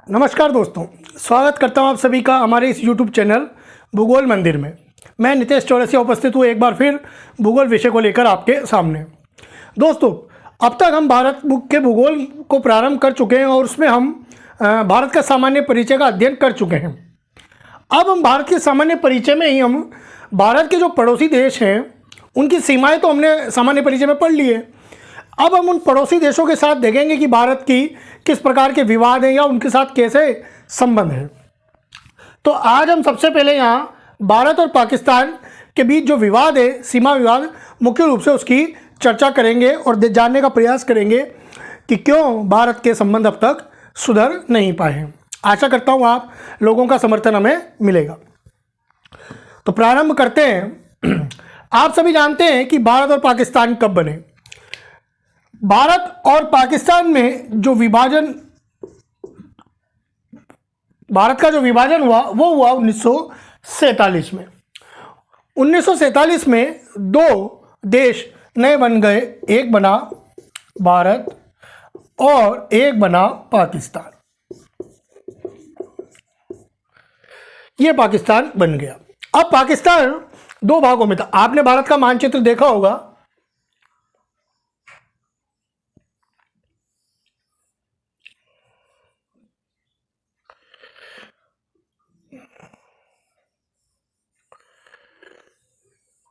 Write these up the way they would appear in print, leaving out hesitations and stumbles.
नमस्कार दोस्तों, स्वागत करता हूं आप सभी का हमारे इस YouTube चैनल भूगोल मंदिर में। मैं नितेश चौरसिया उपस्थित हूं एक बार फिर भूगोल विषय को लेकर आपके सामने। दोस्तों, अब तक हम भारत के भूगोल को प्रारंभ कर चुके हैं और उसमें हम भारत का सामान्य परिचय का अध्ययन कर चुके हैं। अब हम भारत के सामान्य परिचय में ही हम भारत के जो पड़ोसी देश हैं उनकी सीमाएँ तो हमने सामान्य परिचय में पढ़ ली है। अब हम उन पड़ोसी देशों के साथ देखेंगे कि भारत की किस प्रकार के विवाद हैं या उनके साथ कैसे संबंध है। तो आज हम सबसे पहले यहाँ भारत और पाकिस्तान के बीच जो विवाद है, सीमा विवाद, मुख्य रूप से उसकी चर्चा करेंगे और जानने का प्रयास करेंगे कि क्यों भारत के संबंध अब तक सुधर नहीं पाए हैं। आशा करता हूँ आप लोगों का समर्थन हमें मिलेगा। तो प्रारंभ करते हैं। आप सभी जानते हैं कि भारत और पाकिस्तान कब बने। भारत और पाकिस्तान में जो विभाजन, भारत का जो विभाजन हुआ वो हुआ 1947 में। 1947 में दो देश नए बन गए, एक बना भारत और एक बना पाकिस्तान। ये पाकिस्तान बन गया। अब पाकिस्तान दो भागों में था। आपने भारत का मानचित्र देखा होगा।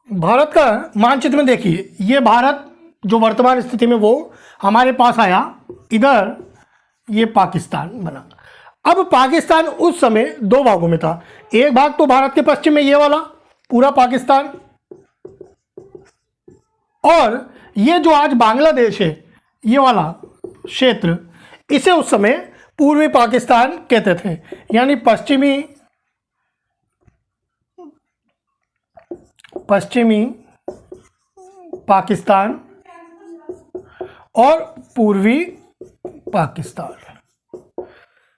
भारत का मानचित्र में देखिए, ये भारत जो वर्तमान स्थिति में वो हमारे पास आया, इधर ये पाकिस्तान बना। अब पाकिस्तान उस समय दो भागों में था। एक भाग तो भारत के पश्चिम में ये वाला पूरा पाकिस्तान, और ये जो आज बांग्लादेश है ये वाला क्षेत्र, इसे उस समय पूर्वी पाकिस्तान कहते थे। यानी पश्चिमी पाकिस्तान और पूर्वी पाकिस्तान,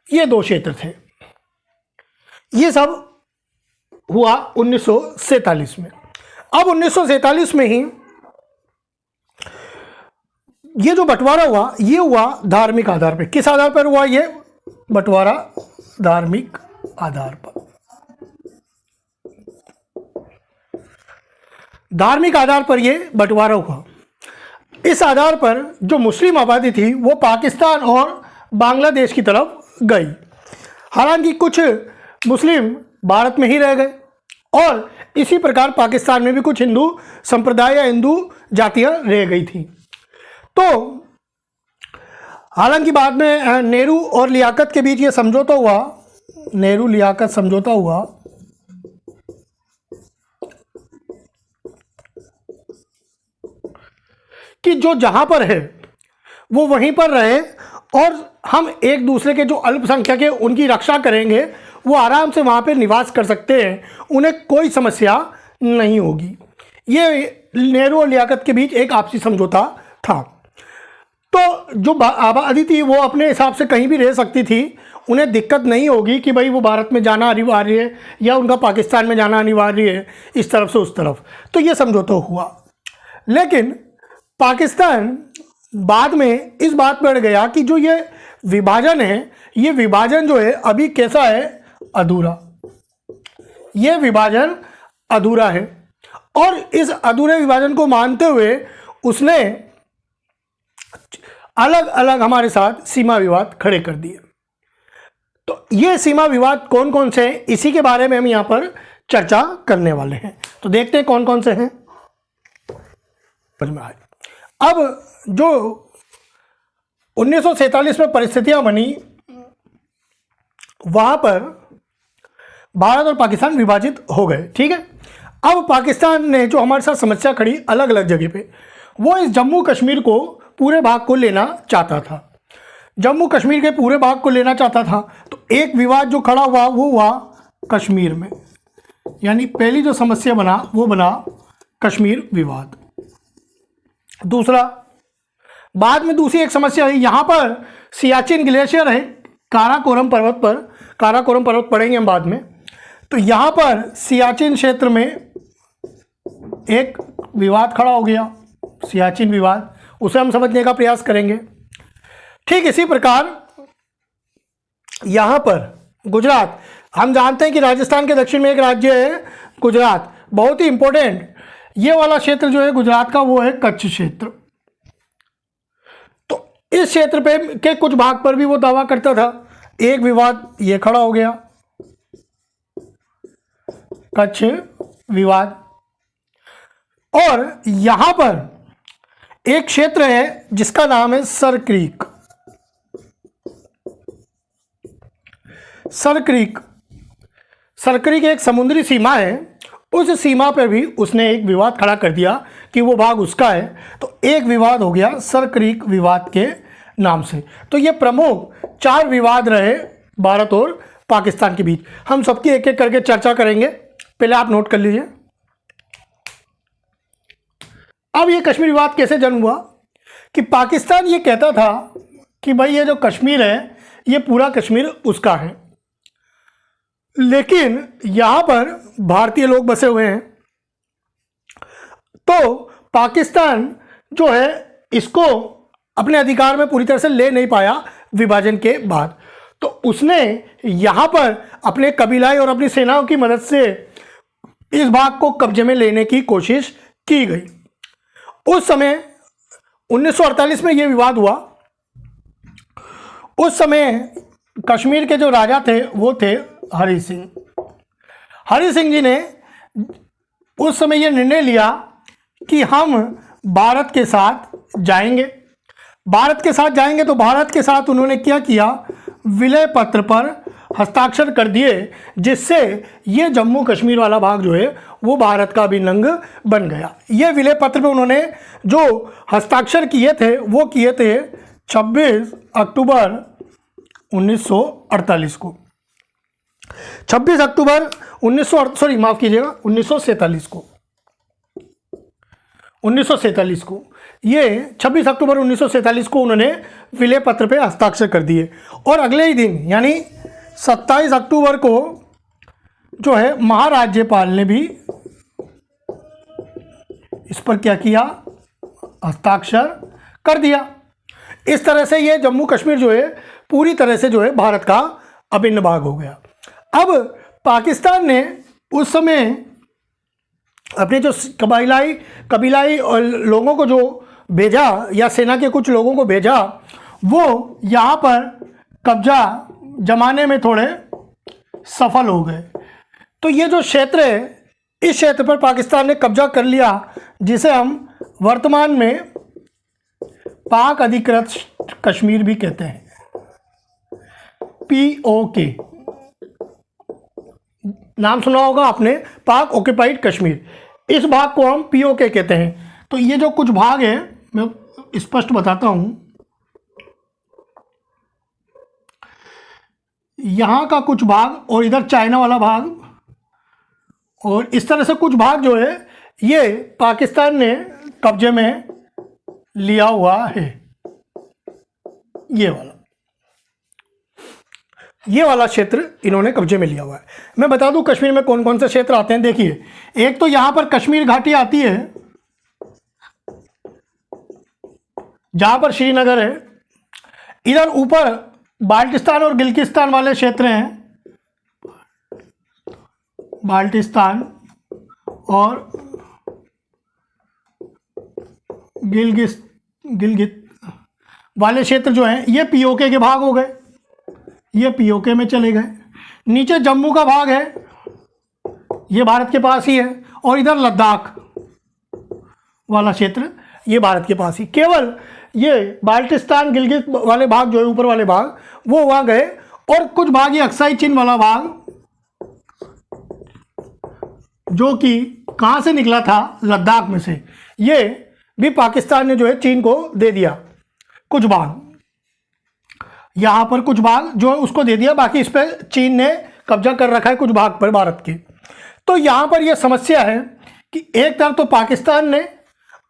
ये दो क्षेत्र थे। ये सब हुआ 1947 में। अब 1947 में ही ये जो बंटवारा हुआ ये हुआ धार्मिक आधार पर। किस आधार पर हुआ ये बंटवारा? धार्मिक आधार पर। धार्मिक आधार पर ये बंटवारा हुआ। इस आधार पर जो मुस्लिम आबादी थी वो पाकिस्तान और बांग्लादेश की तरफ गई। हालांकि कुछ मुस्लिम भारत में ही रह गए और इसी प्रकार पाकिस्तान में भी कुछ हिंदू संप्रदाय या हिंदू जातियां रह गई थी। तो हालांकि बाद में नेहरू और लियाकत के बीच ये समझौता हुआ, नेहरू लियाकत समझौता हुआ, कि जो जहां पर है वो वहीं पर रहे और हम एक दूसरे के जो अल्पसंख्यक है उनकी रक्षा करेंगे, वो आराम से वहां पर निवास कर सकते हैं, उन्हें कोई समस्या नहीं होगी। ये नेहरू और लियाकत के बीच एक आपसी समझौता था। तो जो आबादी थी वो अपने हिसाब से कहीं भी रह सकती थी, उन्हें दिक्कत नहीं होगी कि भाई वो भारत में जाना अनिवार्य है या उनका पाकिस्तान में जाना अनिवार्य है, इस तरफ से उस तरफ। तो ये समझौता हुआ। लेकिन पाकिस्तान बाद में इस बात पर अड़ गया कि जो ये विभाजन है, ये विभाजन जो है अभी कैसा है? अधूरा। ये विभाजन अधूरा है और इस अधूरे विभाजन को मानते हुए उसने अलग अलग हमारे साथ सीमा विवाद खड़े कर दिए। तो ये सीमा विवाद कौन कौन से हैं, इसी के बारे में हम यहाँ पर चर्चा करने वाले हैं। तो देखते हैं कौन कौन से हैं। अब जो 1947 में परिस्थितियां बनी, वहां पर भारत और पाकिस्तान विभाजित हो गए। ठीक है। अब पाकिस्तान ने जो हमारे साथ समस्या खड़ी अलग अलग जगह पे, वो इस जम्मू कश्मीर को, पूरे भाग को लेना चाहता था। जम्मू कश्मीर के पूरे भाग को लेना चाहता था। तो एक विवाद जो खड़ा हुआ वो हुआ कश्मीर में। यानी पहली जो समस्या बना वो बना कश्मीर विवाद। दूसरा, बाद में दूसरी एक समस्या है, यहाँ पर सियाचिन ग्लेशियर है, काराकोरम पर्वत पर, काराकोरम पर्वत पढ़ेंगे हम बाद में। तो यहाँ पर सियाचिन क्षेत्र में एक विवाद खड़ा हो गया, सियाचिन विवाद, उसे हम समझने का प्रयास करेंगे। ठीक इसी प्रकार यहाँ पर गुजरात, हम जानते हैं कि राजस्थान के दक्षिण में एक राज्य है गुजरात, बहुत ही इंपॉर्टेंट। ये वाला क्षेत्र जो है गुजरात का वो है कच्छ क्षेत्र। तो इस क्षेत्र पे के कुछ भाग पर भी वो दावा करता था। एक विवाद ये खड़ा हो गया, कच्छ विवाद। और यहां पर एक क्षेत्र है जिसका नाम है सर क्रीक। सर क्रीक एक समुद्री सीमा है। उस सीमा पर भी उसने एक विवाद खड़ा कर दिया कि वो भाग उसका है। तो एक विवाद हो गया सर क्रीक विवाद के नाम से। तो ये प्रमुख 4 विवाद रहे भारत और पाकिस्तान के बीच। हम सबकी एक एक करके चर्चा करेंगे, पहले आप नोट कर लीजिए। अब ये कश्मीर विवाद कैसे जन्म हुआ कि पाकिस्तान ये कहता था कि भाई ये जो कश्मीर है ये पूरा कश्मीर उसका है, लेकिन यहां पर भारतीय लोग बसे हुए हैं। तो पाकिस्तान जो है इसको अपने अधिकार में पूरी तरह से ले नहीं पाया विभाजन के बाद। तो उसने यहां पर अपने कबीलाई और अपनी सेनाओं की मदद से इस भाग को कब्जे में लेने की कोशिश की गई। उस समय 1948 में यह विवाद हुआ। उस समय कश्मीर के जो राजा थे वो थे हरि सिंह। हरि सिंह जी ने उस समय यह निर्णय लिया कि हम भारत के साथ जाएंगे। तो भारत के साथ उन्होंने क्या किया, विलय पत्र पर हस्ताक्षर कर दिए, जिससे ये जम्मू कश्मीर वाला भाग जो है वो भारत का अभिन्न अंग बन गया। ये विलय पत्र पे उन्होंने जो हस्ताक्षर किए थे वो किए थे 26 अक्टूबर 1948 को। 26 अक्टूबर 1947 को ये 26 अक्टूबर 1947 को उन्होंने विलय पत्र पे हस्ताक्षर कर दिए। और अगले ही दिन यानी 27 अक्टूबर को जो है महाराज्यपाल ने भी इस पर क्या किया, हस्ताक्षर कर दिया। इस तरह से ये जम्मू कश्मीर जो है पूरी तरह से जो है भारत का अभिन्न भाग हो गया। अब पाकिस्तान ने उस समय अपने जो कबीलाई और लोगों को जो भेजा या सेना के कुछ लोगों को भेजा, वो यहाँ पर कब्जा जमाने में थोड़े सफल हो गए। तो ये जो क्षेत्र है, इस क्षेत्र पर पाकिस्तान ने कब्जा कर लिया, जिसे हम वर्तमान में पाक अधिकृत कश्मीर भी कहते हैं, POK नाम सुना होगा आपने, पाक ऑक्यूपाइड कश्मीर। इस भाग को हम POK कहते हैं। तो ये जो कुछ भाग है मैं स्पष्ट बताता हूं। यहाँ का कुछ भाग और इधर चाइना वाला भाग, और इस तरह से कुछ भाग जो है ये पाकिस्तान ने कब्जे में लिया हुआ है। ये वाला क्षेत्र इन्होंने कब्जे में लिया हुआ है। मैं बता दूं कश्मीर में कौन कौन से क्षेत्र आते हैं। देखिए, एक तो यहाँ पर कश्मीर घाटी आती है, जहाँ पर श्रीनगर है। इधर ऊपर बाल्टिस्तान और गिलगिस्तान वाले क्षेत्र हैं, बाल्टिस्तान और गिलगित वाले क्षेत्र जो हैं ये POK के भाग हो गए, ये POK में चले गए। नीचे जम्मू का भाग है, ये भारत के पास ही है, और इधर लद्दाख वाला क्षेत्र ये भारत के पास ही। केवल ये बाल्टिस्तान गिलगित वाले भाग जो है, ऊपर वाले भाग, वो वहाँ गए। और कुछ भाग ये अक्साई चीन वाला भाग, जो कि कहाँ से निकला था, लद्दाख में से, ये भी पाकिस्तान ने जो है चीन को दे दिया। कुछ भाग यहाँ पर, कुछ भाग जो है उसको दे दिया, बाकी इस पर चीन ने कब्जा कर रखा है कुछ भाग पर भारत के। तो यहाँ पर यह समस्या है कि एक तरफ तो पाकिस्तान ने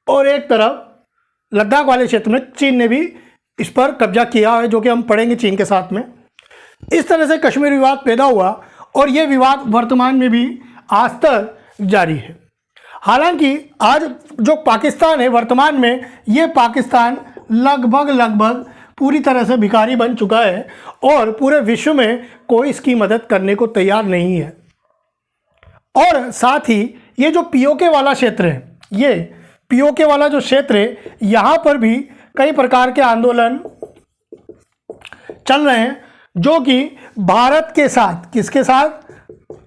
और एक तरफ लद्दाख वाले क्षेत्र में चीन ने भी इस पर कब्जा किया है, जो कि हम पढ़ेंगे चीन के साथ में। इस तरह से कश्मीर विवाद पैदा हुआ और ये विवाद वर्तमान में भी आज तक जारी है। हालांकि आज जो पाकिस्तान है वर्तमान में, ये पाकिस्तान लगभग पूरी तरह से भिखारी बन चुका है और पूरे विश्व में कोई इसकी मदद करने को तैयार नहीं है। और साथ ही ये जो पीओके वाला क्षेत्र है, ये पीओके वाला जो क्षेत्र है, यहाँ पर भी कई प्रकार के आंदोलन चल रहे हैं जो कि भारत के साथ, किसके साथ,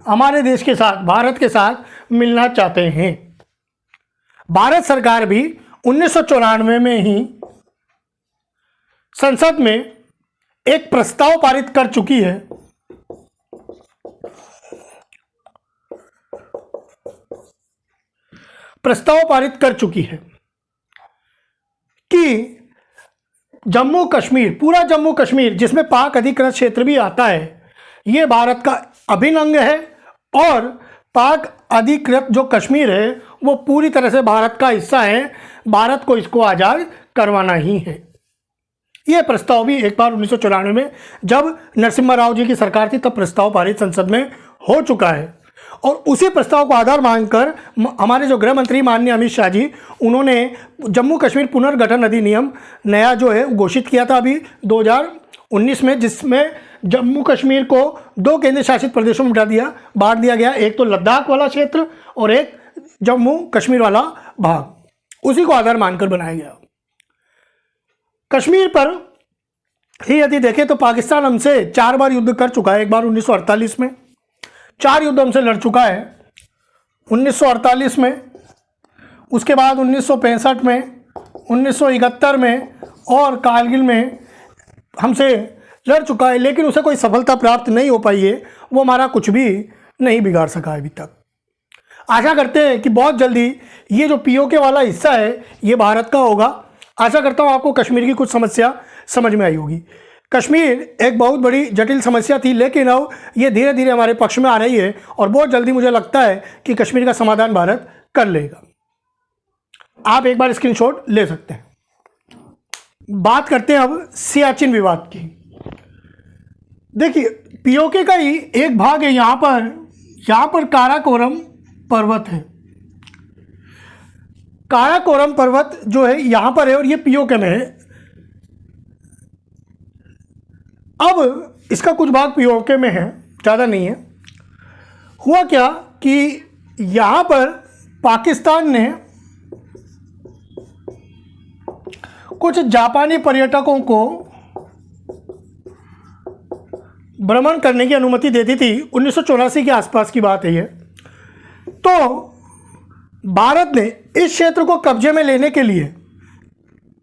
हमारे देश के साथ, भारत के साथ मिलना चाहते हैं। भारत सरकार भी 1994 में ही संसद में एक प्रस्ताव पारित कर चुकी है कि जम्मू कश्मीर, पूरा जम्मू कश्मीर जिसमें पाक अधिकृत क्षेत्र भी आता है, ये भारत का अभिन्न अंग है और पाक अधिकृत जो कश्मीर है वो पूरी तरह से भारत का हिस्सा है। भारत को इसको आज़ाद करवाना ही है। ये प्रस्ताव भी एक बार 1994 में जब नरसिम्हा राव जी की सरकार थी तब प्रस्ताव पारित संसद में हो चुका है। और उसी प्रस्ताव को आधार मानकर हमारे जो गृह मंत्री माननीय अमित शाह जी, उन्होंने जम्मू कश्मीर पुनर्गठन अधिनियम नया जो है घोषित किया था अभी 2019 में, जिसमें जम्मू कश्मीर को 2 केंद्र शासित प्रदेशों में बांट दिया गया, एक तो लद्दाख वाला क्षेत्र और एक जम्मू कश्मीर वाला भाग। उसी को आधार मानकर बनाया गया। कश्मीर पर ही यदि देखें तो पाकिस्तान हमसे 4 बार युद्ध कर चुका है। एक बार 1948 में 4 युद्ध हमसे लड़ चुका है, 1948 में, उसके बाद 1965 में, 1971 में और कारगिल में हमसे लड़ चुका है, लेकिन उसे कोई सफलता प्राप्त नहीं हो पाई है। वो हमारा कुछ भी नहीं बिगाड़ सका है अभी तक। आशा करते हैं कि बहुत जल्दी ये जो पीओके वाला हिस्सा है ये भारत का होगा। आशा करता हूँ आपको कश्मीर की कुछ समस्या समझ में आई होगी। कश्मीर एक बहुत बड़ी जटिल समस्या थी, लेकिन अब ये धीरे धीरे हमारे पक्ष में आ रही है और बहुत जल्दी मुझे लगता है कि कश्मीर का समाधान भारत कर लेगा। आप एक बार स्क्रीनशॉट ले सकते हैं। बात करते हैं अब सियाचिन विवाद की। देखिए, पीओके का ही एक भाग है यहाँ पर काराकोरम पर्वत है। काराकोरम पर्वत जो है यहाँ पर है और ये पीओके में है। अब इसका कुछ भाग पीओके में है, ज़्यादा नहीं है। हुआ क्या कि यहाँ पर पाकिस्तान ने कुछ जापानी पर्यटकों को भ्रमण करने की अनुमति देती थी। 1984 के आसपास की बात है ये। तो भारत ने इस क्षेत्र को कब्जे में लेने के लिए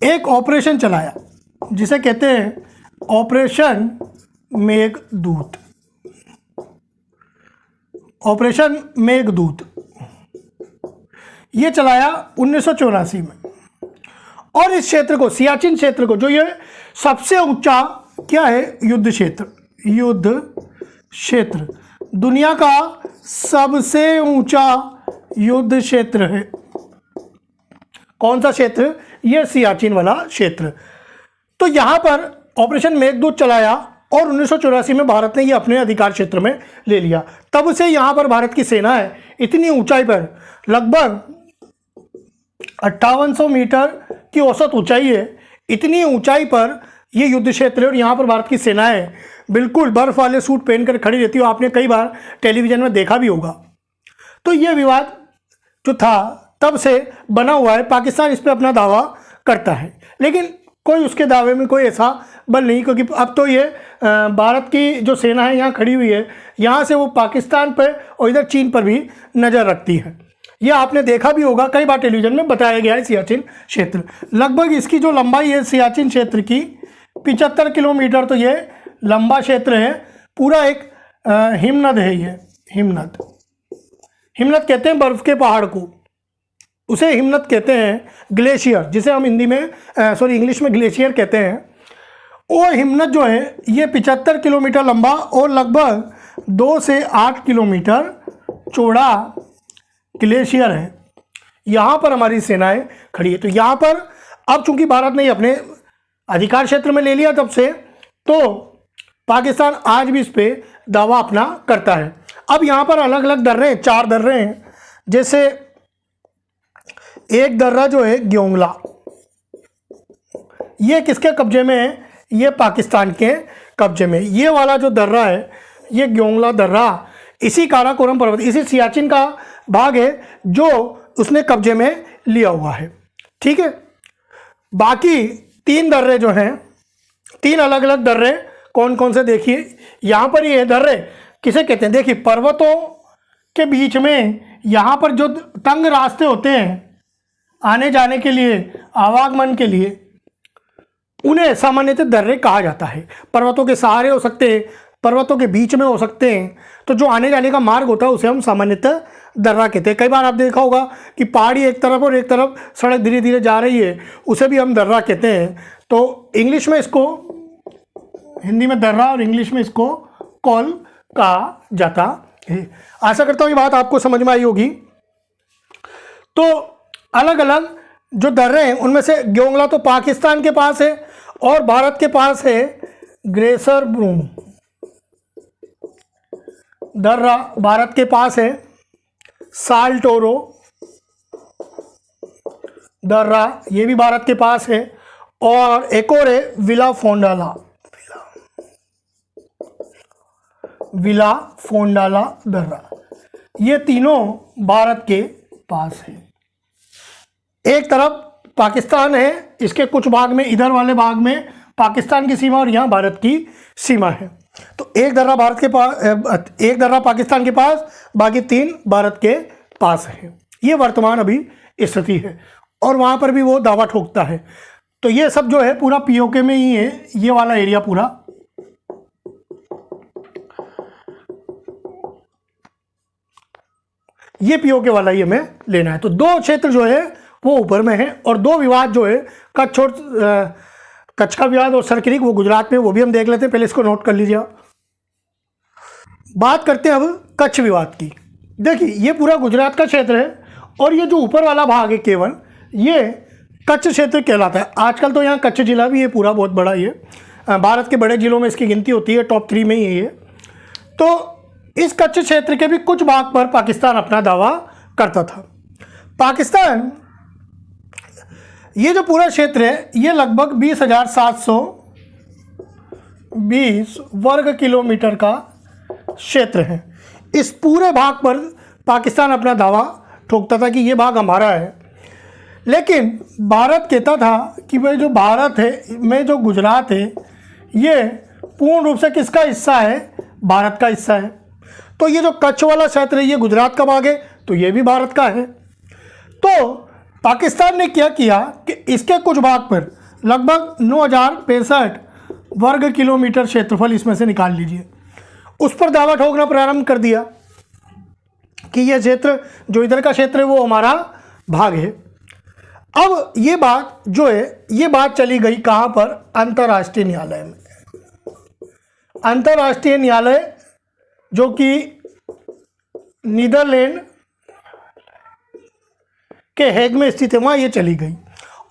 एक ऑपरेशन चलाया जिसे कहते हैं ऑपरेशन मेघदूत। ऑपरेशन मेघदूत ये चलाया 1984 में। और इस क्षेत्र को, सियाचिन क्षेत्र को, जो ये सबसे ऊंचा क्या है, युद्ध क्षेत्र, दुनिया का सबसे ऊंचा युद्ध क्षेत्र है। कौन सा क्षेत्र? ये सियाचिन वाला क्षेत्र। तो यहाँ पर ऑपरेशन मेघदूत चलाया और 1984 में भारत ने ये अपने अधिकार क्षेत्र में ले लिया। तब से यहाँ पर भारत की सेना है इतनी ऊंचाई पर, लगभग 5800 मीटर की औसत ऊंचाई है। इतनी ऊंचाई पर ये युद्ध क्षेत्र है और यहाँ पर भारत की सेनाएं बिल्कुल बर्फ वाले सूट पहनकर खड़ी रहती है। आपने कई बार टेलीविजन में देखा भी होगा। तो ये विवाद जो था तब से बना हुआ है। पाकिस्तान इस पर अपना दावा करता है, लेकिन कोई उसके दावे में कोई ऐसा बल नहीं, क्योंकि अब तो ये भारत की जो सेना है यहाँ खड़ी हुई है, यहाँ से वो पाकिस्तान पर और इधर चीन पर भी नज़र रखती है। ये आपने देखा भी होगा, कई बार टेलीविजन में बताया गया है। सियाचिन क्षेत्र लगभग इसकी जो लंबाई है सियाचिन क्षेत्र की 75 किलोमीटर, तो ये लंबा क्षेत्र है। पूरा एक हिमनद है। ये हिमनद कहते हैं बर्फ़ के पहाड़ को, उसे हिमनद कहते हैं। ग्लेशियर, जिसे हम इंग्लिश में ग्लेशियर कहते हैं। और हिमनद जो है ये 75 किलोमीटर लंबा और लगभग 2 से 8 किलोमीटर चौड़ा ग्लेशियर है। यहाँ पर हमारी सेनाएं खड़ी है। तो यहाँ पर अब चूंकि भारत ने अपने अधिकार क्षेत्र में ले लिया तब से, तो पाकिस्तान आज भी इस पर दावा अपना करता है। अब यहाँ पर अलग अलग दर्रे, 4 दर्रे हैं। जैसे एक दर्रा जो है ग्योंगला, ये किसके कब्जे में है? ये पाकिस्तान के कब्जे में। ये वाला जो दर्रा है, ये ग्योंगला दर्रा, इसी काराकोरम पर्वत, इसी सियाचिन का भाग है जो उसने कब्जे में लिया हुआ है। ठीक है, बाकी 3 दर्रे जो हैं, 3 अलग अलग दर्रे कौन कौन से, देखिए यहाँ पर ये दर्रे किसे कहते हैं। देखिए पर्वतों के बीच में यहाँ पर जो तंग रास्ते होते हैं आने जाने के लिए, आवागमन के लिए, उन्हें सामान्यतः दर्रे कहा जाता है। पर्वतों के सहारे हो सकते हैं, पर्वतों के बीच में हो सकते हैं, तो जो आने जाने का मार्ग होता है उसे हम सामान्यतः दर्रा कहते हैं। कई बार आप देखा होगा कि पहाड़ी एक तरफ और एक तरफ सड़क धीरे धीरे जा रही है, उसे भी हम दर्रा कहते हैं। तो इंग्लिश में इसको, हिंदी में दर्रा और इंग्लिश में इसको कॉल कहा जाता है। आशा करता हूँ ये बात आपको समझ में आई होगी। तो अलग अलग जो दर्रे हैं उनमें से ग्योंगला तो पाकिस्तान के पास है और भारत के पास है ग्रेसर ब्रूम दर्रा, भारत के पास है साल्टोरो दर्रा, ये भी भारत के पास है, और एक और है विला फोंडाला, विला फोंडाला दर्रा। ये तीनों भारत के पास है। एक तरफ पाकिस्तान है, इसके कुछ भाग में, इधर वाले भाग में पाकिस्तान की सीमा और यहाँ भारत की सीमा है। तो एक दर्रा भारत के पास, एक दर्रा पाकिस्तान के पास, बाकी 3 भारत के पास है। ये वर्तमान अभी स्थिति है और वहाँ पर भी वो दावा ठोकता है। तो ये सब जो है पूरा पीओके में ही है, ये वाला एरिया पूरा। ये पीओके वाला ही हमें लेना है। तो 2 क्षेत्र जो है वो ऊपर में है और 2 विवाद जो है कच्छ का विवाद और सरक्रीक, वो गुजरात में, वो भी हम देख लेते हैं। पहले इसको नोट कर लीजिए आप। बात करते हैं अब कच्छ विवाद की। देखिए ये पूरा गुजरात का क्षेत्र है और ये जो ऊपर वाला भाग है केवल, ये कच्छ क्षेत्र कहलाता है। आजकल तो यहाँ कच्छ जिला भी है पूरा, बहुत बड़ा ये, भारत के बड़े जिलों में इसकी गिनती होती है, टॉप 3 में ही है ये। तो इस कच्छ क्षेत्र के भी कुछ भाग पर पाकिस्तान अपना दावा करता था। पाकिस्तान, ये जो पूरा क्षेत्र है ये लगभग 20,720 वर्ग किलोमीटर का क्षेत्र है। इस पूरे भाग पर पाकिस्तान अपना दावा ठोकता था कि ये भाग हमारा है, लेकिन भारत कहता था कि भाई जो भारत है में जो गुजरात है ये पूर्ण रूप से किसका हिस्सा है, भारत का हिस्सा है। तो ये जो कच्छ वाला क्षेत्र है ये गुजरात का भाग है, तो ये भी भारत का है। तो पाकिस्तान ने क्या किया कि इसके कुछ भाग पर लगभग 9,065 वर्ग किलोमीटर क्षेत्रफल इसमें से निकाल लीजिए, उस पर दावा ठोकना प्रारंभ कर दिया कि यह क्षेत्र, जो इधर का क्षेत्र है वो हमारा भाग है। अब ये बात जो है, ये बात चली गई कहाँ पर, अंतर्राष्ट्रीय न्यायालय में। अंतर्राष्ट्रीय न्यायालय जो कि नीदरलैंड के हेग में स्थित है, वहाँ ये चली गई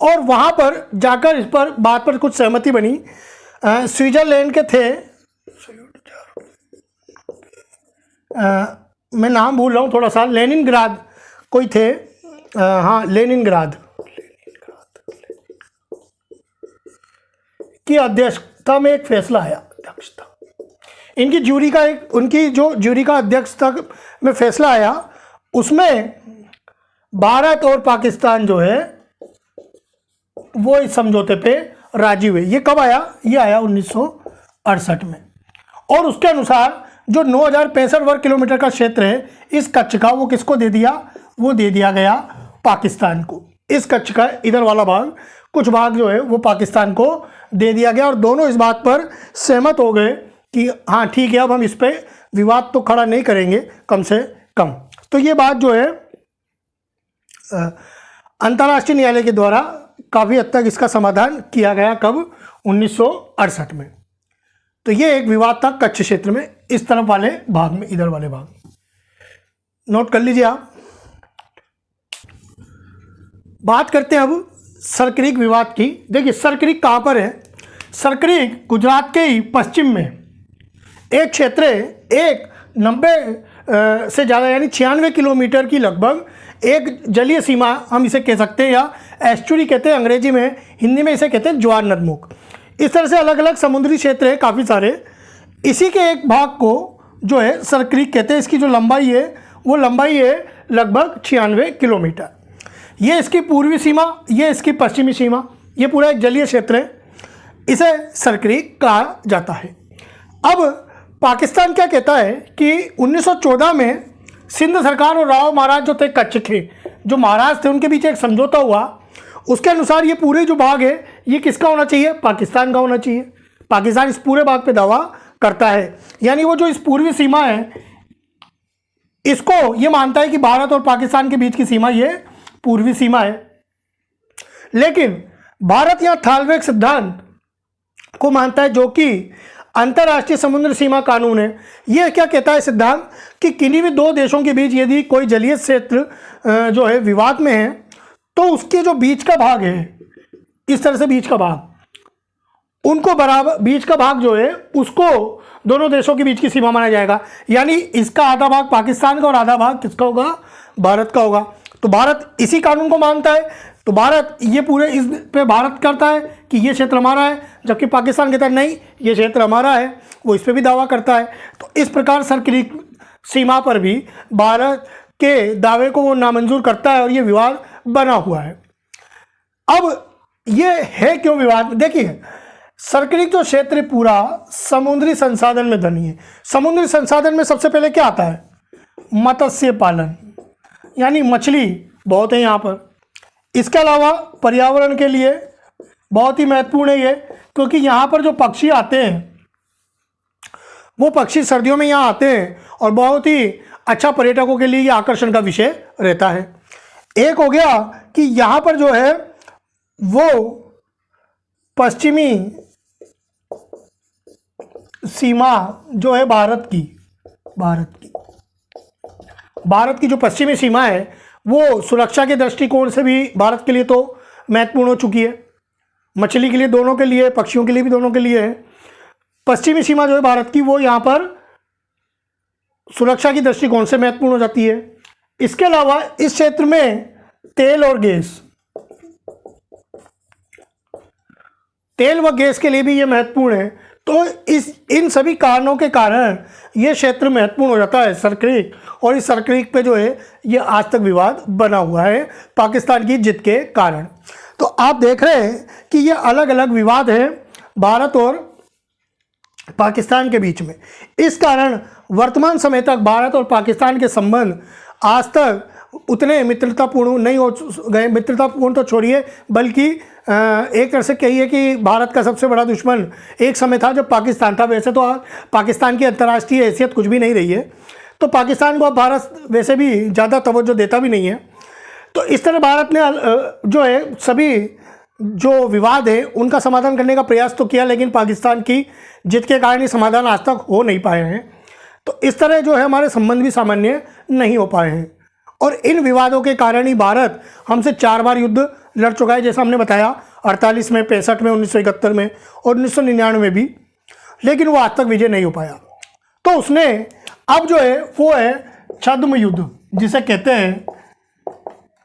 और वहाँ पर जाकर इस पर बात पर कुछ सहमति बनी। स्विट्जरलैंड के थे, मैं नाम भूल रहा हूँ थोड़ा सा, लेनिनग्राद कोई थे, हाँ लेनिनग्राद की अध्यक्षता में एक फैसला आया, अध्यक्षता इनकी ज्यूरी का, एक उनकी जो ज्यूरी का अध्यक्षता में फैसला आया, उसमें भारत और पाकिस्तान जो है वो इस समझौते पे राजी हुए। ये कब आया, ये आया 1968 में। और उसके अनुसार जो 9,065 वर्ग किलोमीटर का क्षेत्र है इस कच्छ का, वो किसको दे दिया, वो दे दिया गया पाकिस्तान को। इस कच्छ का इधर वाला भाग, कुछ भाग जो है वो पाकिस्तान को दे दिया गया और दोनों इस बात पर सहमत हो गए कि हाँ ठीक है, अब हम इस पर विवाद तो खड़ा नहीं करेंगे कम से कम। तो ये बात जो है अंतर्राष्ट्रीय न्यायालय के द्वारा काफ़ी हद तक इसका समाधान किया गया। कब, 1968 में। तो ये एक विवाद था कच्छ क्षेत्र में, इस तरफ वाले भाग में, इधर वाले भाग। नोट कर लीजिए आप। बात करते हैं अब सरक्रीक विवाद की। देखिए सरक्रीक कहाँ पर है, सरक्रीक गुजरात के ही पश्चिम में एक क्षेत्र है, एक 90 से ज़्यादा यानी 96 किलोमीटर की लगभग एक जलीय सीमा हम इसे कह सकते हैं, या एस्चुरी कहते हैं अंग्रेजी में, हिंदी में इसे कहते हैं ज्वार नदमुख। इस तरह से अलग अलग समुद्री क्षेत्र है काफ़ी सारे। इसी के एक भाग को जो है सरक्रीक कहते हैं। इसकी जो लंबाई है वो लंबाई है लगभग 96 किलोमीटर। ये इसकी पूर्वी सीमा, ये इसकी पश्चिमी सीमा, ये पूरा एक जलीय क्षेत्र है, इसे सरक्रीक कहा जाता है। अब पाकिस्तान क्या कहता है कि 1914 में सिंध सरकार और राव महाराज जो थे कच्छ के जो महाराज थे उनके बीच एक समझौता हुआ। उसके अनुसार ये पूरे जो भाग है ये किसका होना चाहिए? पाकिस्तान का होना चाहिए। पाकिस्तान इस पूरे भाग पे दावा करता है, यानी वो जो इस पूर्वी सीमा है इसको ये मानता है कि भारत और पाकिस्तान के बीच की सीमा ये पूर्वी सीमा है। लेकिन भारत यहाँ थालवेग सिद्धांत को मानता है जो कि अंतर्राष्ट्रीय समुद्र सीमा कानून है। यह क्या कहता है सिद्धांत कि किन्हीं भी दो देशों के बीच यदि कोई जलीय क्षेत्र जो है विवाद में है तो उसके जो बीच का भाग है, इस तरह से बीच का भाग, उनको बराबर बीच का भाग जो है उसको दोनों देशों के बीच की सीमा माना जाएगा। यानी इसका आधा भाग पाकिस्तान का और आधा भाग किसका होगा? भारत का होगा। तो भारत इसी कानून को मानता है, तो भारत ये पूरे इस पे भारत करता है कि ये क्षेत्र हमारा है, जबकि पाकिस्तान कहता है नहीं ये क्षेत्र हमारा है, वो इस पे भी दावा करता है। तो इस प्रकार सरक्रीक सीमा पर भी भारत के दावे को वो नामंजूर करता है और ये विवाद बना हुआ है। अब ये है क्यों विवाद? देखिए, सरक्रीक जो क्षेत्र पूरा समुद्री संसाधन में धनी है। समुद्री संसाधन में सबसे पहले क्या आता है? मत्स्य पालन, यानी मछली बहुत है यहाँ पर। इसके अलावा पर्यावरण के लिए बहुत ही महत्वपूर्ण है ये, क्योंकि यहाँ पर जो पक्षी आते हैं वो पक्षी सर्दियों में यहाँ आते हैं और बहुत ही अच्छा पर्यटकों के लिए ये आकर्षण का विषय रहता है। एक हो गया कि यहाँ पर जो है वो पश्चिमी सीमा जो है भारत की जो पश्चिमी सीमा है वो सुरक्षा के दृष्टिकोण से भी भारत के लिए तो महत्वपूर्ण हो चुकी है। मछली के लिए, दोनों के लिए, पक्षियों के लिए भी, दोनों के लिए है। पश्चिमी सीमा जो है भारत की वो यहाँ पर सुरक्षा की दृष्टिकोण से महत्वपूर्ण हो जाती है। इसके अलावा इस क्षेत्र में तेल व गैस के लिए भी ये महत्वपूर्ण है। तो इन सभी कारणों के कारण ये क्षेत्र महत्वपूर्ण हो जाता है सरक्रीक, और इस सरक्रीक पे जो है ये आज तक विवाद बना हुआ है पाकिस्तान की जिद के कारण। तो आप देख रहे हैं कि ये अलग अलग विवाद हैं भारत और पाकिस्तान के बीच में। इस कारण वर्तमान समय तक भारत और पाकिस्तान के संबंध आज तक उतने मित्रतापूर्ण नहीं हो गए। मित्रतापूर्ण तो छोड़िए, बल्कि एक तरह से कहिए कि भारत का सबसे बड़ा दुश्मन एक समय था जब पाकिस्तान था। वैसे तो पाकिस्तान की अंतर्राष्ट्रीय हैसियत कुछ भी नहीं रही है, तो पाकिस्तान को अब भारत वैसे भी ज़्यादा तवज्जो देता भी नहीं है। तो इस तरह भारत ने जो है सभी जो विवाद है उनका समाधान करने का प्रयास तो किया, लेकिन पाकिस्तान की जिद के कारण ये समाधान आज तक हो नहीं पाए हैं। तो इस तरह जो है हमारे संबंध भी सामान्य नहीं हो पाए हैं, और इन विवादों के कारण ही भारत हमसे 4 बार युद्ध लड़ चुका है, जैसा हमने बताया, 48 में, 65 में, 1971 में और 1999 में भी, लेकिन वो आज तक विजय नहीं हो पाया। तो उसने अब जो है वो है छद्म युद्ध जिसे कहते हैं,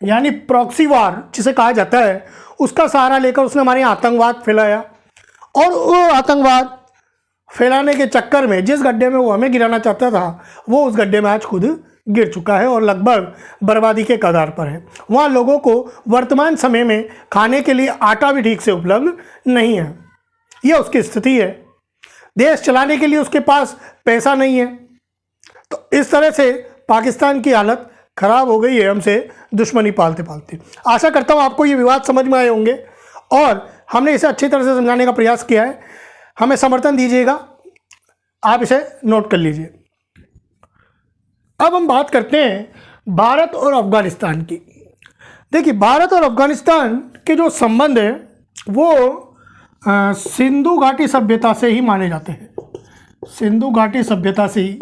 यानी प्रॉक्सी वार जिसे कहा जाता है, उसका सहारा लेकर उसने हमारे यहाँ आतंकवाद फैलाया, और वो आतंकवाद फैलाने के चक्कर में जिस गड्ढे में वो हमें गिराना चाहता था वो उस गड्ढे में आज खुद गिर चुका है और लगभग बर्बादी के कगार पर है। वहाँ लोगों को वर्तमान समय में खाने के लिए आटा भी ठीक से उपलब्ध नहीं है, यह उसकी स्थिति है। देश चलाने के लिए उसके पास पैसा नहीं है। तो इस तरह से पाकिस्तान की हालत खराब हो गई है हमसे दुश्मनी पालते पालते। आशा करता हूँ आपको ये विवाद समझ में आए होंगे और हमने इसे अच्छी तरह से समझाने का प्रयास किया है। हमें समर्थन दीजिएगा, आप इसे नोट कर लीजिए। अब हम बात करते हैं भारत और अफगानिस्तान की। देखिए, भारत और अफगानिस्तान के जो संबंध है वो सिंधु घाटी सभ्यता से ही माने जाते हैं। सिंधु घाटी सभ्यता से ही,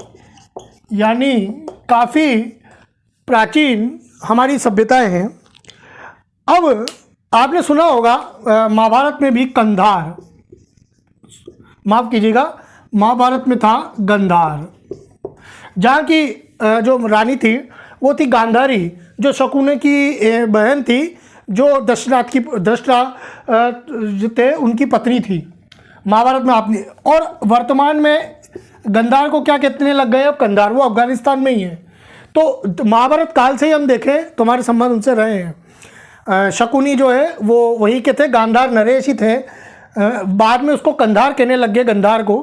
यानी काफ़ी प्राचीन हमारी सभ्यताएं हैं। अब आपने सुना होगा महाभारत में भी कंधार, माफ़ कीजिएगा, महाभारत में था गंधार, जहाँ की जो रानी थी वो थी गांधारी, जो शकुनी की बहन थी, जो दशरथ थे उनकी पत्नी थी। महाभारत में आपने, और वर्तमान में गंधार को क्या कितने लग गए, अब कंधार वो अफगानिस्तान में ही है। तो महाभारत काल से ही हम देखें तो हमारे संबंध उनसे रहे हैं। शकुनी जो है वो वही के थे, गांधार नरेश ही थे, बाद में उसको कंधार कहने लग गए, गंधार को।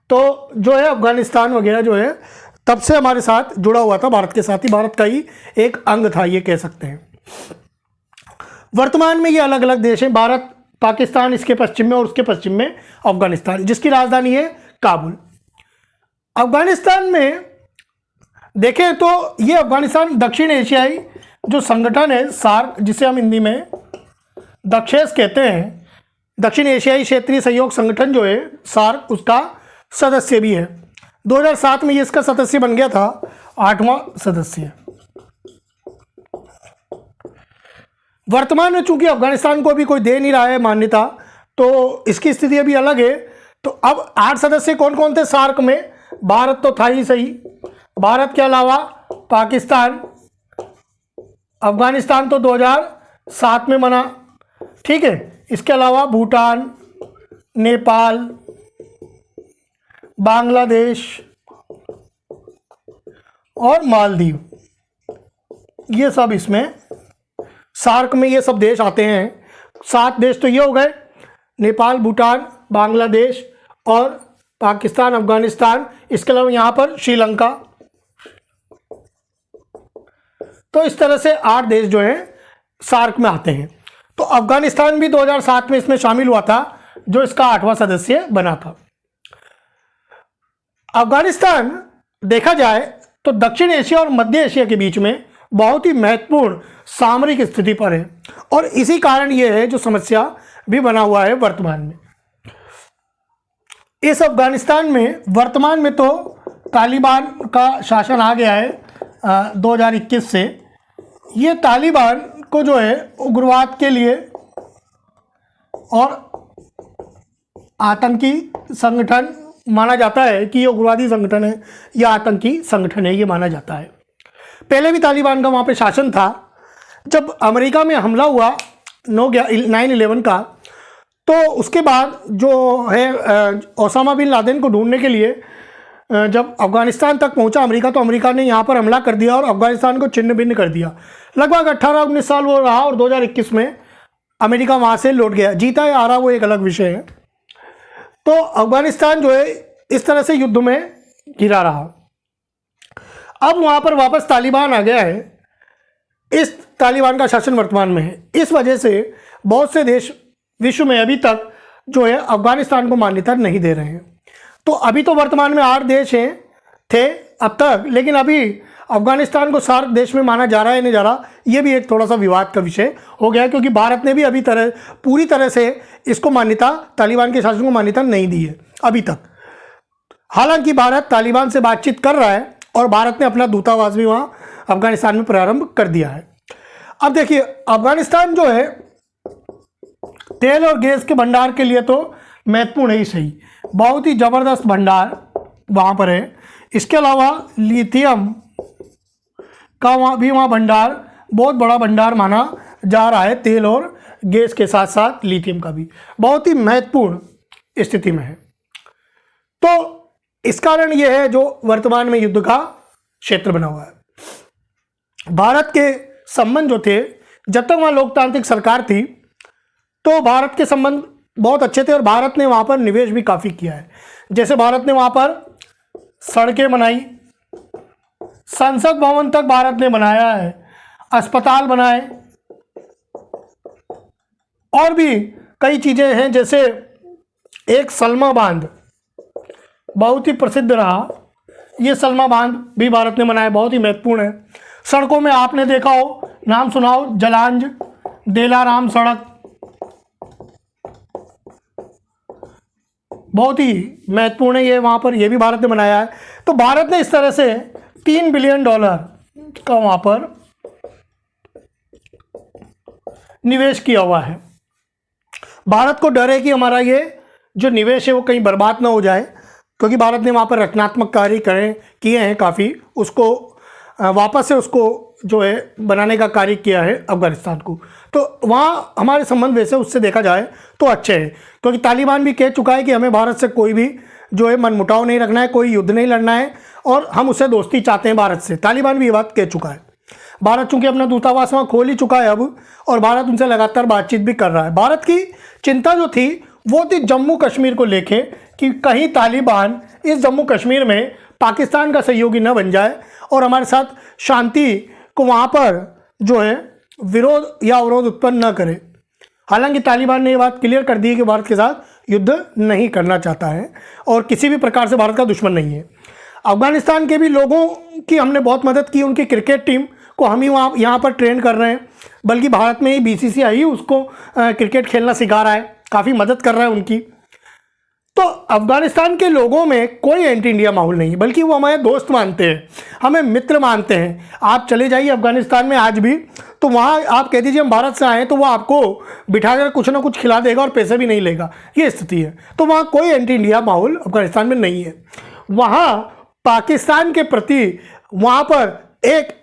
तो जो है अफगानिस्तान वगैरह जो है तब से हमारे साथ जुड़ा हुआ था, भारत के साथ ही, भारत का ही एक अंग था ये कह सकते हैं। वर्तमान में ये अलग अलग देश हैं, भारत, पाकिस्तान इसके पश्चिम में और उसके पश्चिम में अफगानिस्तान, जिसकी राजधानी है काबुल। अफगानिस्तान में देखें तो ये अफगानिस्तान दक्षिण एशियाई जो संगठन है सार्क, जिसे हम हिंदी में दक्षेस कहते हैं, दक्षिण एशियाई क्षेत्रीय सहयोग संगठन जो है सार्क, उसका सदस्य भी है। 2007 में ये इसका सदस्य बन गया था, 8वां सदस्य। वर्तमान में चूंकि अफगानिस्तान को अभी कोई दे नहीं रहा है मान्यता, तो इसकी स्थिति अभी अलग है। तो अब 8 सदस्य कौन कौन थे सार्क में? भारत तो था ही सही, भारत के अलावा पाकिस्तान, अफगानिस्तान तो 2007 में बना, ठीक है। इसके अलावा भूटान, नेपाल, बांग्लादेश और मालदीव, ये सब इसमें सार्क में ये सब देश आते हैं। 7 देश तो ये हो गए, नेपाल, भूटान, बांग्लादेश और पाकिस्तान, अफगानिस्तान, इसके अलावा यहाँ पर श्रीलंका। तो इस तरह से 8 देश जो हैं सार्क में आते हैं। तो अफगानिस्तान भी 2007 में इसमें शामिल हुआ था, जो इसका 8वां सदस्य बना था। अफगानिस्तान देखा जाए तो दक्षिण एशिया और मध्य एशिया के बीच में बहुत ही महत्वपूर्ण सामरिक स्थिति पर है, और इसी कारण यह है जो समस्या भी बना हुआ है वर्तमान में। इस अफगानिस्तान में वर्तमान में तो तालिबान का शासन आ गया है 2021 से। ये तालिबान को जो है उग्रवाद के लिए और आतंकी संगठन माना जाता है कि ये उग्रवादी संगठन है या आतंकी संगठन है, ये माना जाता है। पहले भी तालिबान का वहाँ पे शासन था। जब अमेरिका में हमला हुआ 9/11 का, तो उसके बाद जो है ओसामा बिन लादेन को ढूंढने के लिए जब अफगानिस्तान तक पहुंचा अमेरिका, तो अमेरिका ने यहाँ पर हमला कर दिया और अफगानिस्तान को छिन्न भिन्न कर दिया। लगभग 18-19 साल वो रहा और 2021 में अमेरिका वहाँ से लौट गया। जीता या हारा वो एक अलग विषय है। तो अफगानिस्तान जो है इस तरह से युद्ध में घिरा रहा। अब वहाँ पर वापस तालिबान आ गया है। इस तालिबान का शासन वर्तमान में है। इस वजह से बहुत से देश विश्व में अभी तक जो है अफगानिस्तान को मान्यता नहीं दे रहे हैं। तो अभी तो वर्तमान में 8 देश हैं, थे अब तक, लेकिन अभी अफगानिस्तान को सार्क देश में माना जा रहा है नहीं जा रहा, ये भी एक थोड़ा सा विवाद का विषय हो गया, क्योंकि भारत ने भी पूरी तरह से इसको मान्यता, तालिबान के शासन को मान्यता नहीं दी है अभी तक। हालांकि भारत तालिबान से बातचीत कर रहा है और भारत ने अपना दूतावास भी वहाँ अफगानिस्तान में प्रारंभ कर दिया है। अब देखिए, अफगानिस्तान जो है तेल और गैस के भंडार के लिए तो महत्वपूर्ण है ही सही, बहुत ही ज़बरदस्त भंडार वहाँ पर है। इसके अलावा लिथियम का वहाँ भंडार बहुत बड़ा भंडार माना जा रहा है। तेल और गैस के साथ साथ लिथियम का भी बहुत ही महत्वपूर्ण स्थिति में है। तो इस कारण यह है जो वर्तमान में युद्ध का क्षेत्र बना हुआ है। भारत के संबंध जो थे, जब तक वहाँ लोकतांत्रिक सरकार थी तो भारत के संबंध बहुत अच्छे थे और भारत ने वहाँ पर निवेश भी काफ़ी किया है। जैसे भारत ने वहाँ पर सड़कें बनाई, संसद भवन तक भारत ने बनाया है, अस्पताल बनाए, और भी कई चीज़ें हैं। जैसे एक सलमा बांध बहुत ही प्रसिद्ध रहा, ये सलमा बांध भी भारत ने बनाया, बहुत ही महत्वपूर्ण है। सड़कों में आपने देखा हो, नाम सुनाओ, जलांज देलाराम सड़क, बहुत ही महत्वपूर्ण है ये, वहाँ पर ये भी भारत ने बनाया है। तो भारत ने इस तरह से $3 बिलियन का वहाँ पर निवेश किया हुआ है। भारत को डर है कि हमारा ये जो निवेश है वो कहीं बर्बाद ना हो जाए, क्योंकि भारत ने वहाँ पर रचनात्मक कार्य किए हैं काफ़ी, उसको वापस से उसको जो है बनाने का कार्य किया है अफगानिस्तान को, तो वहाँ हमारे संबंध वैसे उससे देखा जाए तो अच्छे हैं, क्योंकि तालिबान भी कह चुका है कि हमें भारत से कोई भी जो है मनमुटाव नहीं रखना है, कोई युद्ध नहीं लड़ना है और हम उससे दोस्ती चाहते हैं भारत से। तालिबान भी ये बात कह चुका है। भारत चूंकि अपना दूतावास वहाँ खोल ही चुका है अब, और भारत उनसे लगातार बातचीत भी कर रहा है। भारत की चिंता जो थी वो थी जम्मू कश्मीर को लेके कि कहीं तालिबान इस जम्मू कश्मीर में पाकिस्तान का सहयोगी न बन जाए और हमारे साथ शांति को वहाँ पर जो है विरोध या अवरोध उत्पन्न न करे। हालांकि तालिबान ने ये बात क्लियर कर दी है कि भारत के साथ युद्ध नहीं करना चाहता है और किसी भी प्रकार से भारत का दुश्मन नहीं है। अफगानिस्तान के भी लोगों की हमने बहुत मदद की, उनकी क्रिकेट टीम को हम ही वहाँ यहाँ पर ट्रेन कर रहे हैं, बल्कि भारत में ही BCCI ही उसको क्रिकेट खेलना सिखा रहा है, काफ़ी मदद कर रहा है उनकी। तो अफगानिस्तान के लोगों में कोई एंटी इंडिया माहौल नहीं है, बल्कि वो हमारे दोस्त मानते हैं, हमें मित्र मानते हैं। आप चले जाइए अफगानिस्तान में आज भी, तो वहाँ आप कह दीजिए हम भारत से आए हैं, तो वो आपको बिठाकर कुछ ना कुछ खिला देगा और पैसे भी नहीं लेगा, ये स्थिति है। तो वहाँ कोई एंटी इंडिया माहौल अफगानिस्तान में नहीं है। वहाँ पाकिस्तान के प्रति वहाँ पर एक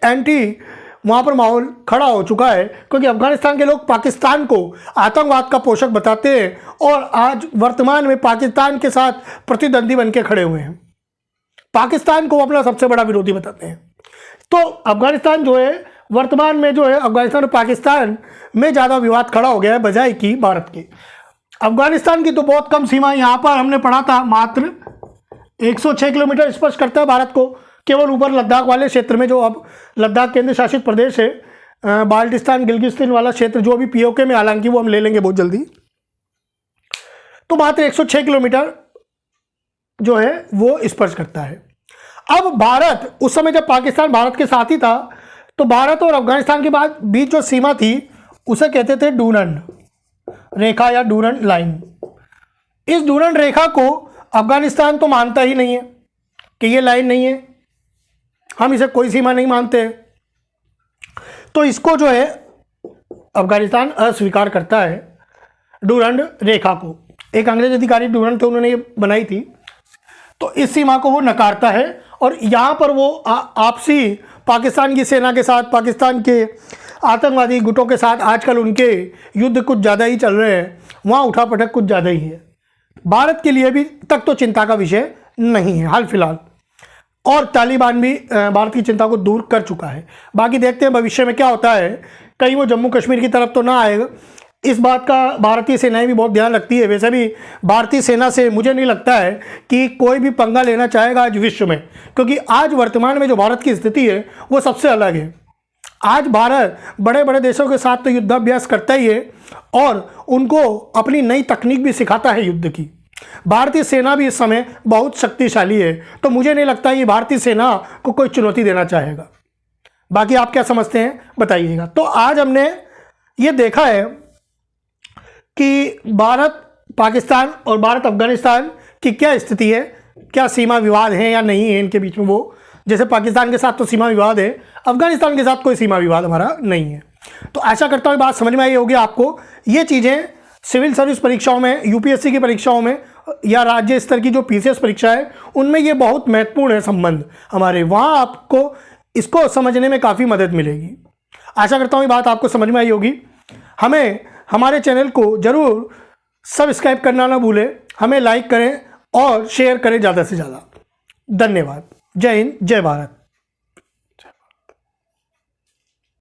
वहाँ पर माहौल खड़ा हो चुका है, क्योंकि अफगानिस्तान के लोग पाकिस्तान को आतंकवाद का पोषक बताते हैं और आज वर्तमान में पाकिस्तान के साथ प्रतिद्वंदी बन के खड़े हुए हैं। पाकिस्तान को अपना सबसे बड़ा विरोधी बताते हैं। तो अफगानिस्तान जो है वर्तमान में जो है अफगानिस्तान और पाकिस्तान में ज़्यादा विवाद खड़ा हो गया है बजाय कि भारत के। अफगानिस्तान की तो बहुत कम सीमा, यहाँ पर हमने पढ़ा था मात्र 106 किलोमीटर स्पर्श करता है भारत को, केवल ऊपर लद्दाख वाले क्षेत्र में, जो अब लद्दाख केंद्र शासित प्रदेश है, बाल्टिस्तान गिलगिस्तान वाला क्षेत्र जो अभी POK में, हालांकि वो हम ले लेंगे बहुत जल्दी, तो मात्र 106 किलोमीटर जो है वो स्पर्श करता है। अब भारत उस समय जब पाकिस्तान भारत के साथ ही था, तो भारत और अफगानिस्तान के बीच जो सीमा थी उसे कहते थे डूरंड रेखा या डूरंड लाइन। इस डूरंड रेखा को अफगानिस्तान तो मानता ही नहीं है कि ये लाइन नहीं है, हम इसे कोई सीमा नहीं मानते, तो इसको जो है अफगानिस्तान अस्वीकार करता है डूरंड रेखा को। एक अंग्रेज अधिकारी डूरंड थे, उन्होंने ये बनाई थी, तो इस सीमा को वो नकारता है और यहाँ पर वो आपसी पाकिस्तान की सेना के साथ, पाकिस्तान के आतंकवादी गुटों के साथ आजकल उनके युद्ध कुछ ज़्यादा ही चल रहे हैं, वहाँ उठापटक कुछ ज़्यादा ही है। भारत के लिए भी तक तो चिंता का विषय नहीं है हाल फिलहाल, और तालिबान भी भारत की चिंता को दूर कर चुका है। बाकी देखते हैं भविष्य में क्या होता है, कहीं वो जम्मू कश्मीर की तरफ तो ना आएगा। इस बात का भारतीय सेनाएं भी बहुत ध्यान रखती है। वैसे भी भारतीय सेना से मुझे नहीं लगता है कि कोई भी पंगा लेना चाहेगा आज विश्व में, क्योंकि आज वर्तमान में जो भारत की स्थिति है वो सबसे अलग है। आज भारत बड़े बड़े देशों के साथ तो युद्धाभ्यास करता ही है और उनको अपनी नई तकनीक भी सिखाता है युद्ध की। भारतीय सेना भी इस समय बहुत शक्तिशाली है, तो मुझे नहीं लगता ये भारतीय सेना को कोई चुनौती देना चाहेगा। बाकी आप क्या समझते हैं बताइएगा। तो आज हमने ये देखा है कि भारत पाकिस्तान और भारत अफगानिस्तान की क्या स्थिति है, क्या सीमा विवाद है या नहीं है इनके बीच में। वो जैसे पाकिस्तान के साथ तो सीमा विवाद है, अफगानिस्तान के साथ कोई सीमा विवाद हमारा नहीं है। तो आशा करता हूँ बात समझ में आई होगी आपको। ये चीज़ें सिविल सर्विस परीक्षाओं में, UPSC की परीक्षाओं में या राज्य स्तर की जो PCS परीक्षा है उनमें ये बहुत महत्वपूर्ण है संबंध हमारे, वहाँ आपको इसको समझने में काफ़ी मदद मिलेगी। आशा करता हूँ ये बात आपको समझ में आई होगी। हमारे चैनल को ज़रूर सब्सक्राइब करना ना भूलें, हमें लाइक करें और शेयर करें ज़्यादा से ज़्यादा। धन्यवाद। जय हिंद, जय भारत।